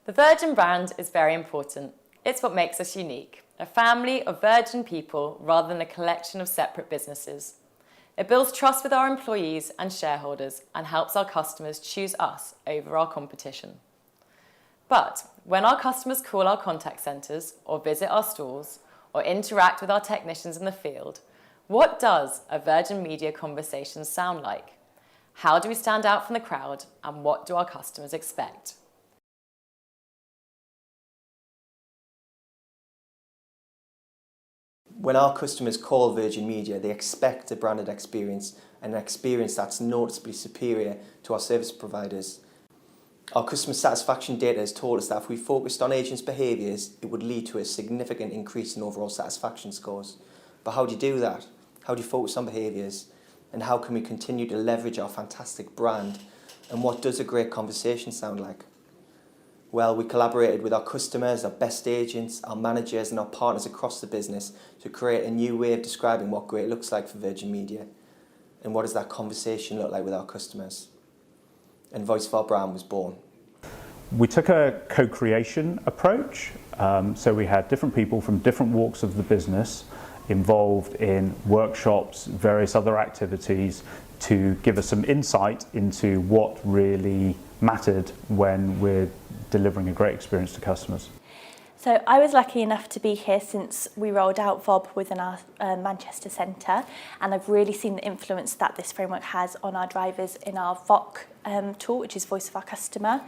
The Virgin brand is very important. It's what makes us unique, a family of Virgin people rather than a collection of separate businesses. It builds trust with our employees and shareholders and helps our customers choose us over our competition. But when our customers call our contact centres or visit our stores or interact with our technicians in the field, what does a Virgin Media conversation sound like? How do we stand out from the crowd, and what do our customers expect? When our customers call Virgin Media, they expect a branded experience, and an experience that's noticeably superior to our service providers. Our customer satisfaction data has told us that if we focused on agents' behaviours, it would lead to a significant increase in overall satisfaction scores. But how do you do that? How do you focus on behaviours? And how can we continue to leverage our fantastic brand? And what does a great conversation sound like? Well, we collaborated with our customers, our best agents, our managers and our partners across the business to create a new way of describing what great looks like for Virgin Media. And what does that conversation look like with our customers? And Voice of Our Brand was born. We took a co-creation approach, so we had different people from different walks of the business involved in workshops, various other activities to give us some insight into what really mattered when we're delivering a great experience to customers. So I was lucky enough to be here since we rolled out VoB within our Manchester centre, and I've really seen the influence that this framework has on our drivers in our VoC tool, which is Voice of Our Customer.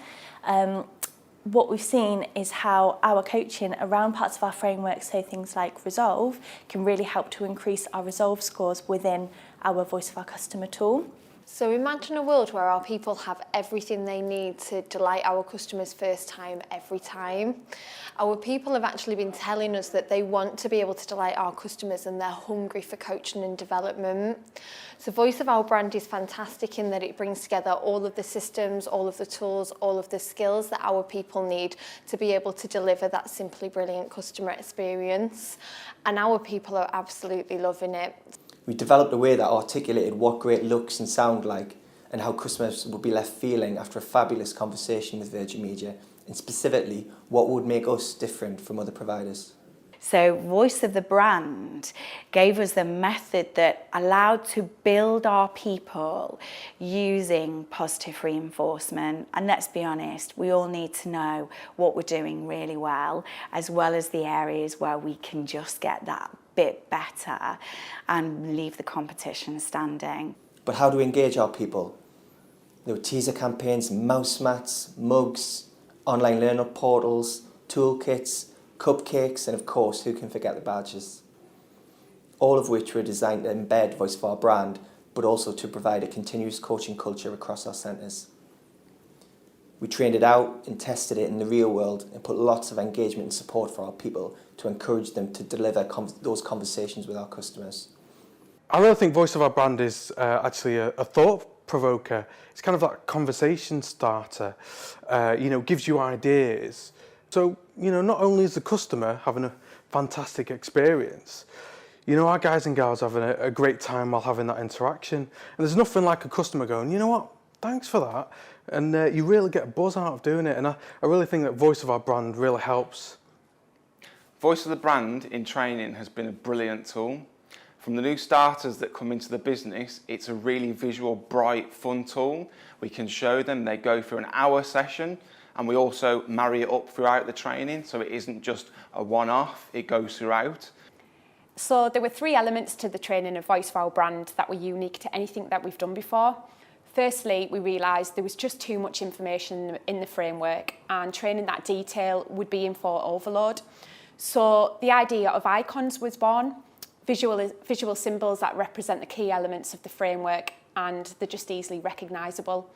What we've seen is how our coaching around parts of our framework, so things like Resolve, can really help to increase our Resolve scores within our Voice of Our Customer tool. So imagine a world where our people have everything they need to delight our customers first time, every time. Our people have actually been telling us that they want to be able to delight our customers and they're hungry for coaching and development. So Voice of Our Brand is fantastic in that it brings together all of the systems, all of the tools, all of the skills that our people need to be able to deliver that simply brilliant customer experience. And our people are absolutely loving it. We developed a way that articulated what great looks and sound like and how customers would be left feeling after a fabulous conversation with Virgin Media, and specifically what would make us different from other providers. So Voice of the Brand gave us the method that allowed to build our people using positive reinforcement. And let's be honest, we all need to know what we're doing really well as the areas where we can just get that bit better and leave the competition standing. But how do we engage our people? There were teaser campaigns, mouse mats, mugs, online learner portals, toolkits, cupcakes, and of course, who can forget the badges? All of which were designed to embed Voice of Our Brand, but also to provide a continuous coaching culture across our centres. We trained it out and tested it in the real world and put lots of engagement and support for our people to encourage them to deliver those conversations with our customers. I really think Voice of Our Brand is actually a thought provoker. It's kind of like a conversation starter, gives you ideas. So, not only is the customer having a fantastic experience, our guys and gals having a great time while having that interaction. And there's nothing like a customer going, you know what, thanks for that. And you really get a buzz out of doing it. And I really think that Voice of Our Brand really helps. Voice of the Brand in training has been a brilliant tool. From the new starters that come into the business, it's a really visual, bright, fun tool. We can show them, they go through an hour session, and we also marry it up throughout the training, so it isn't just a one-off, it goes throughout. So there were 3 elements to the training of Voice of Our Brand that were unique to anything that we've done before. Firstly, we realised there was just too much information in the framework, and training that detail would be info overload. So the idea of icons was born, visual symbols that represent the key elements of the framework, and they're just easily recognisable.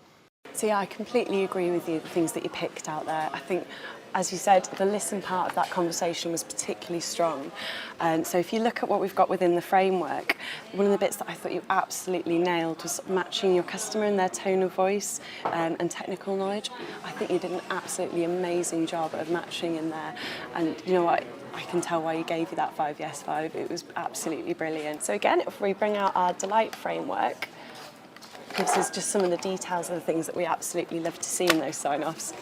So yeah, I completely agree with you, the things that you picked out there. I think, as you said, the listen part of that conversation was particularly strong. So if you look at what we've got within the framework, one of the bits that I thought you absolutely nailed was matching your customer and their tone of voice and technical knowledge. I think you did an absolutely amazing job of matching in there. And you know what? I can tell why you gave you that 5 yes 5. It was absolutely brilliant. So again, if we bring out our Delight framework, gives us just some of the details of the things that we absolutely love to see in those sign-offs.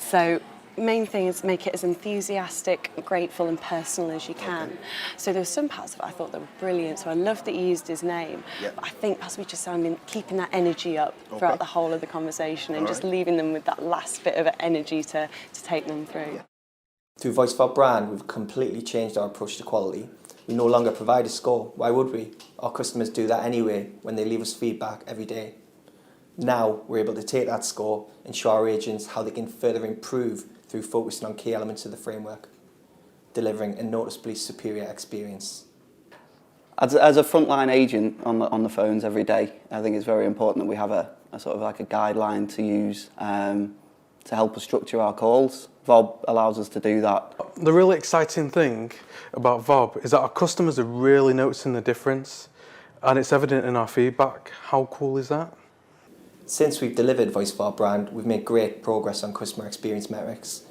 So main thing is make it as enthusiastic, grateful and personal as you can. Okay. So there were some parts of it I thought that were brilliant, so I loved that you used his name. Yep. But I think possibly just keeping that energy up throughout the whole of the conversation and just leaving them with that last bit of energy to take them through. Yeah. Through Voice of Our Brand, we've completely changed our approach to quality. We no longer provide a score. Why would we? Our customers do that anyway when they leave us feedback every day. Now we're able to take that score and show our agents how they can further improve through focusing on key elements of the framework, delivering a noticeably superior experience. As a frontline agent on the phones every day, I think it's very important that we have a sort of like a guideline to use to help us structure our calls. VoB allows us to do that. The really exciting thing about VoB is that our customers are really noticing the difference, and it's evident in our feedback. How cool is that? Since we've delivered Voice of Our Brand, we've made great progress on customer experience metrics.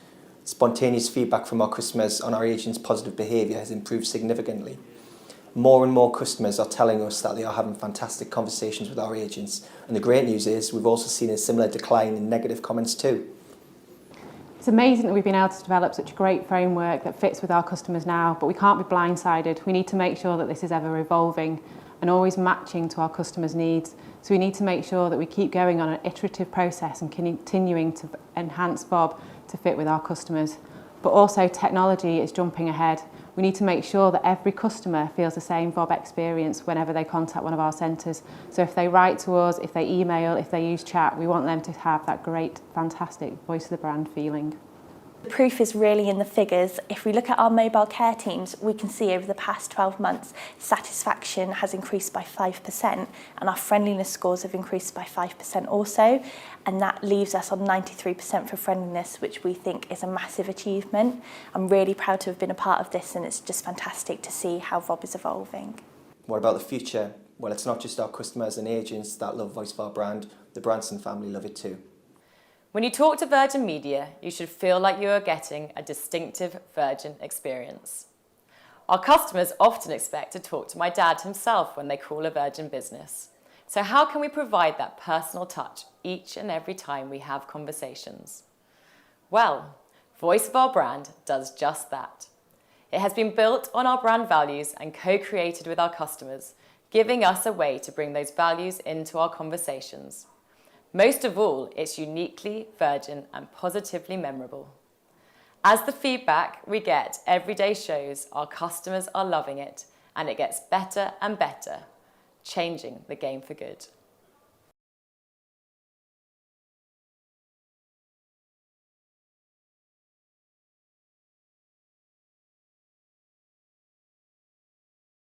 Spontaneous feedback from our customers on our agents' positive behaviour has improved significantly. More and more customers are telling us that they are having fantastic conversations with our agents, and the great news is we've also seen a similar decline in negative comments too. It's amazing that we've been able to develop such a great framework that fits with our customers now, but we can't be blindsided. We need to make sure that this is ever evolving and always matching to our customers' needs. So we need to make sure that we keep going on an iterative process and continuing to enhance VoB to fit with our customers. But also technology is jumping ahead. We need to make sure that every customer feels the same VoB experience whenever they contact one of our centres. So if they write to us, if they email, if they use chat, we want them to have that great, fantastic voice of the brand feeling. The proof is really in the figures. If we look at our mobile care teams, we can see over the past 12 months, satisfaction has increased by 5% and our friendliness scores have increased by 5% also. And that leaves us on 93% for friendliness, which we think is a massive achievement. I'm really proud to have been a part of this, and it's just fantastic to see how VoB is evolving. What about the future? Well, it's not just our customers and agents that love Voice of Our Brand, the Branson family love it too. When you talk to Virgin Media, you should feel like you are getting a distinctive Virgin experience. Our customers often expect to talk to my dad himself when they call a Virgin business. So how can we provide that personal touch each and every time we have conversations? Well, Voice of Our Brand does just that. It has been built on our brand values and co-created with our customers, giving us a way to bring those values into our conversations. Most of all, it's uniquely Virgin and positively memorable. As the feedback we get every day shows, our customers are loving it, and it gets better and better, changing the game for good.